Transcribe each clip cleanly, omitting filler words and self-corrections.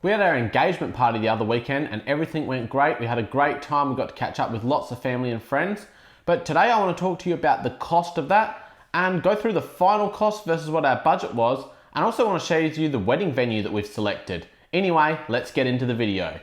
We had our engagement party the other weekend and everything went great. We had a great time. We got to catch up with lots of family and friends. But today I want to talk to you about the cost of that and go through the final cost versus what our budget was. And I also want to share with you the wedding venue that we've selected. Anyway, let's get into the video.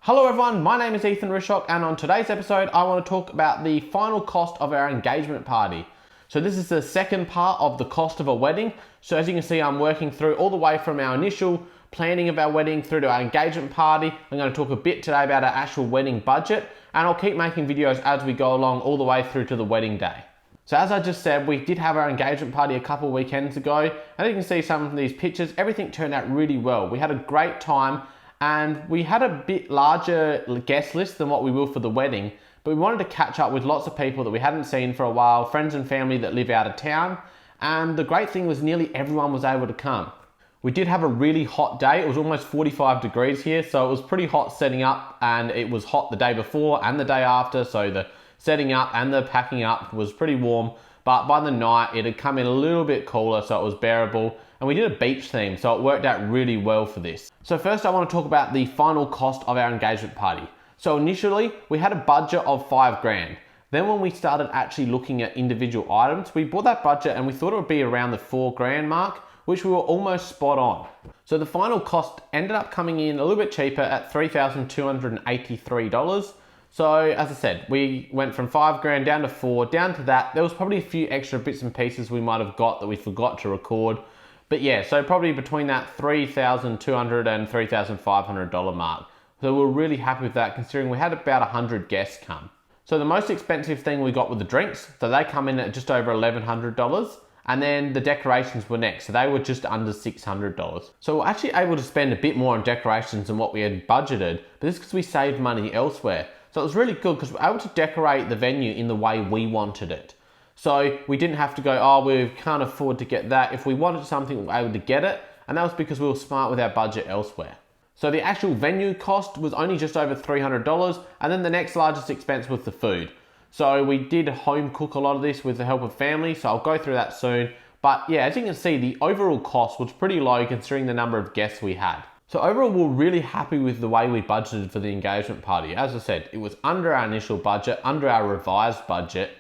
Hello everyone, my name is Ethan Rishock, and on today's episode I want to talk about the final cost of our engagement party. So this is the second part of the cost of a wedding. So as you can see, I'm working through all the way from our initial planning of our wedding through to our engagement party. I'm going to talk a bit today about our actual wedding budget, and I'll keep making videos as we go along all the way through to the wedding day. So as I just said, we did have our engagement party a couple of weekends ago, and you can see some of these pictures. Everything turned out really well. We had a great time. And we had a bit larger guest list than what we will for the wedding, but we wanted to catch up with lots of people that we hadn't seen for a while, friends and family that live out of town. And the great thing was nearly everyone was able to come. We did have a really hot day. It was almost 45 degrees here, so it was pretty hot setting up, and it was hot the day before and the day after. So the setting up and the packing up was pretty warm, but by the night it had come in a little bit cooler, so it was bearable. And we did a beach theme, so it worked out really well for this. So first I want to talk about the final cost of our engagement party. So initially we had a budget of $5,000. Then when we started actually looking at individual items, we bought that budget and we thought it would be around the $4,000 mark, which we were almost spot on. So the final cost ended up coming in a little bit cheaper at $3,283. So as I said, we went from $5,000 down to $4,000, down to that. There was probably a few extra bits and pieces we might have got that we forgot to record. But yeah, so probably between that $3,200 and $3,500 mark. So we're really happy with that, considering we had about 100 guests come. So the most expensive thing we got were the drinks. So they come in at just over $1,100. And then the decorations were next. So they were just under $600. So we're actually able to spend a bit more on decorations than what we had budgeted, but this is because we saved money elsewhere. So it was really good because we were able to decorate the venue in the way we wanted it. So we didn't have to go, oh, we can't afford to get that. If we wanted something, we were able to get it. And that was because we were smart with our budget elsewhere. So the actual venue cost was only just over $300. And then the next largest expense was the food. So we did home cook a lot of this with the help of family. So I'll go through that soon. But yeah, as you can see, the overall cost was pretty low considering the number of guests we had. So overall, we're really happy with the way we budgeted for the engagement party. As I said, it was under our initial budget, under our revised budget.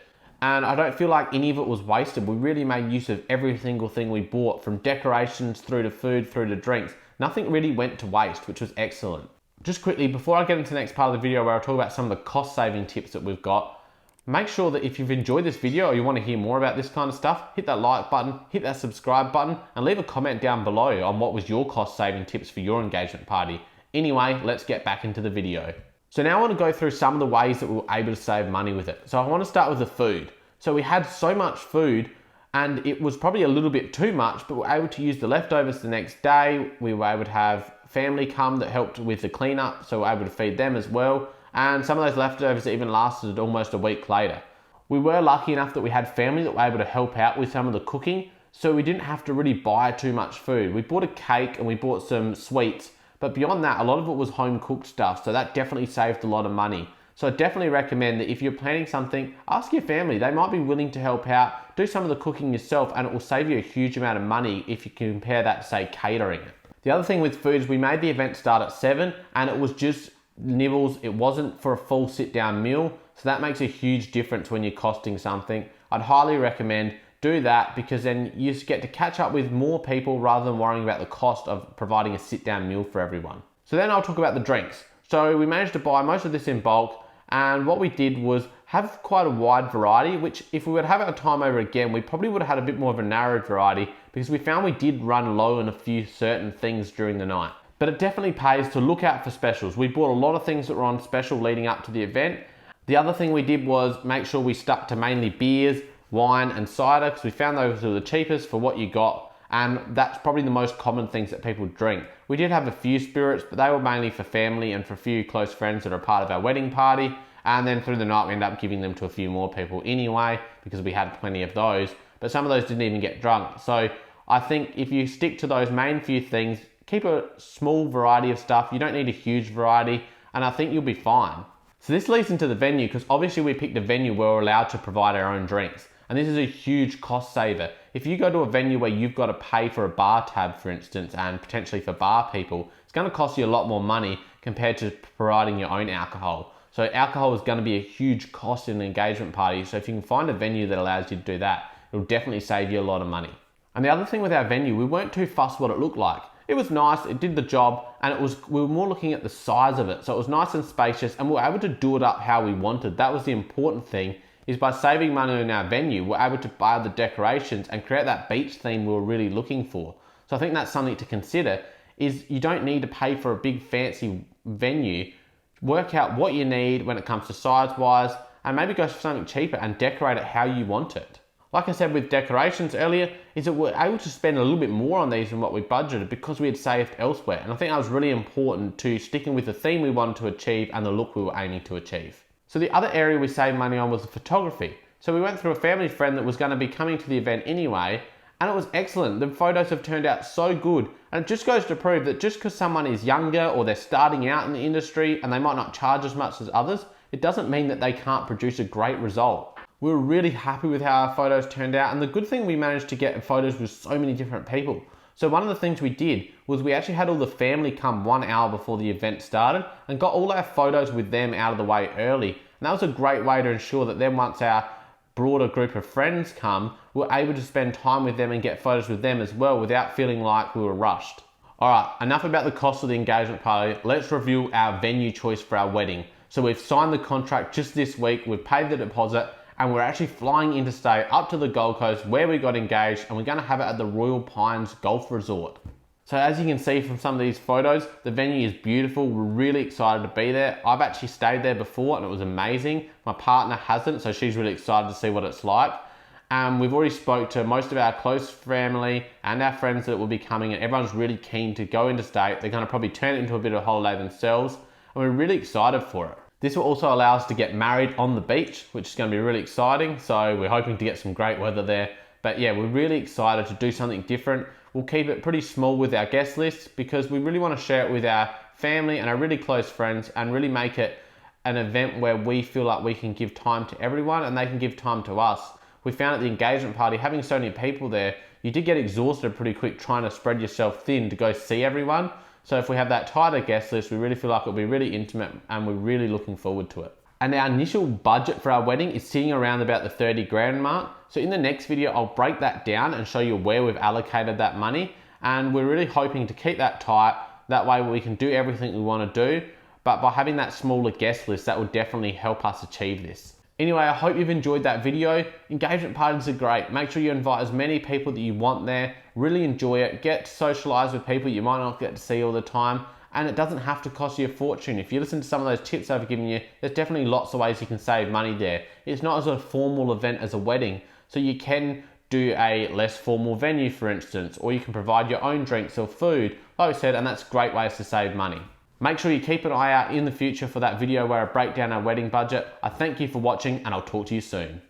And I don't feel like any of it was wasted. We really made use of every single thing we bought, from decorations through to food, through to drinks. Nothing really went to waste, which was excellent. Just quickly, before I get into the next part of the video where I'll talk about some of the cost saving tips that we've got, make sure that if you've enjoyed this video or you want to hear more about this kind of stuff, hit that like button, hit that subscribe button, and leave a comment down below on what was your cost saving tips for your engagement party. Anyway, let's get back into the video. So now I want to go through some of the ways that we were able to save money with it. So I want to start with the food. So we had so much food and it was probably a little bit too much, but we were able to use the leftovers the next day. We were able to have family come that helped with the cleanup, so we were able to feed them as well. And some of those leftovers even lasted almost a week later. We were lucky enough that we had family that were able to help out with some of the cooking, so we didn't have to really buy too much food. We bought a cake and we bought some sweets, but beyond that, a lot of it was home cooked stuff, so that definitely saved a lot of money. So I definitely recommend that if you're planning something, ask your family. They might be willing to help out, do some of the cooking yourself, and it will save you a huge amount of money if you compare that to, say, catering. The other thing with food is we made the event start at 7 and it was just nibbles. It wasn't for a full sit down meal. So that makes a huge difference when you're costing something. I'd highly recommend do that, because then you just get to catch up with more people rather than worrying about the cost of providing a sit down meal for everyone. So then I'll talk about the drinks. So we managed to buy most of this in bulk, and what we did was have quite a wide variety, which if we would have our time over again, we probably would have had a bit more of a narrowed variety, because we found we did run low on a few certain things during the night. But it definitely pays to look out for specials. We bought a lot of things that were on special leading up to the event. The other thing we did was make sure we stuck to mainly beers, wine and cider, because we found those were the cheapest for what you got. And that's probably the most common things that people drink. We did have a few spirits, but they were mainly for family and for a few close friends that are part of our wedding party. And then through the night, we ended up giving them to a few more people anyway, because we had plenty of those. But some of those didn't even get drunk. So I think if you stick to those main few things, keep a small variety of stuff. You don't need a huge variety, and I think you'll be fine. So this leads into the venue, because obviously we picked a venue where we're allowed to provide our own drinks. And this is a huge cost saver. If you go to a venue where you've got to pay for a bar tab, for instance, and potentially for bar people, it's going to cost you a lot more money compared to providing your own alcohol. So alcohol is going to be a huge cost in an engagement party. So if you can find a venue that allows you to do that, it'll definitely save you a lot of money. And the other thing with our venue, we weren't too fussed what it looked like. It was nice, it did the job, and we were more looking at the size of it. So it was nice and spacious, and we were able to do it up how we wanted. That was the important thing, is by saving money in our venue, we're able to buy the decorations and create that beach theme we were really looking for. So I think that's something to consider, is you don't need to pay for a big fancy venue. Work out what you need when it comes to size-wise, and maybe go for something cheaper and decorate it how you want it. Like I said with decorations earlier, is that we're able to spend a little bit more on these than what we budgeted because we had saved elsewhere. And I think that was really important to sticking with the theme we wanted to achieve and the look we were aiming to achieve. So the other area we saved money on was the photography. So we went through a family friend that was going to be coming to the event anyway, and it was excellent. The photos have turned out so good. And it just goes to prove that just because someone is younger or they're starting out in the industry and they might not charge as much as others, it doesn't mean that they can't produce a great result. We were really happy with how our photos turned out, and the good thing, we managed to get photos with so many different people. So one of the things we did was we actually had all the family come 1 hour before the event started and got all our photos with them out of the way early. And that was a great way to ensure that then once our broader group of friends come, we're able to spend time with them and get photos with them as well without feeling like we were rushed. Alright, enough about the cost of the engagement party. Let's review our venue choice for our wedding. So we've signed the contract just this week, we've paid the deposit, and we're actually flying interstate up to the Gold Coast where we got engaged, and we're going to have it at the Royal Pines Golf Resort. So as you can see from some of these photos, the venue is beautiful. We're really excited to be there. I've actually stayed there before and it was amazing. My partner hasn't, so she's really excited to see what it's like. We've already spoke to most of our close family and our friends that will be coming, and everyone's really keen to go interstate. They're going to probably turn it into a bit of a holiday themselves, and we're really excited for it. This will also allow us to get married on the beach, which is going to be really exciting. So we're hoping to get some great weather there. But yeah, we're really excited to do something different. We'll keep it pretty small with our guest list because we really want to share it with our family and our really close friends and really make it an event where we feel like we can give time to everyone and they can give time to us. We found at the engagement party, having so many people there, you did get exhausted pretty quick trying to spread yourself thin to go see everyone. So if we have that tighter guest list, we really feel like it'll be really intimate and we're really looking forward to it. And our initial budget for our wedding is sitting around about the 30 grand mark. So in the next video, I'll break that down and show you where we've allocated that money. And we're really hoping to keep that tight. That way we can do everything we want to do. But by having that smaller guest list, that will definitely help us achieve this. Anyway, I hope you've enjoyed that video. Engagement parties are great. Make sure you invite as many people that you want there. Really enjoy it. Get to socialize with people you might not get to see all the time. And it doesn't have to cost you a fortune. If you listen to some of those tips I've given you, there's definitely lots of ways you can save money there. It's not as a formal event as a wedding. So you can do a less formal venue, for instance, or you can provide your own drinks or food, like I said, and that's great ways to save money. Make sure you keep an eye out in the future for that video where I break down our wedding budget. I thank you for watching and I'll talk to you soon.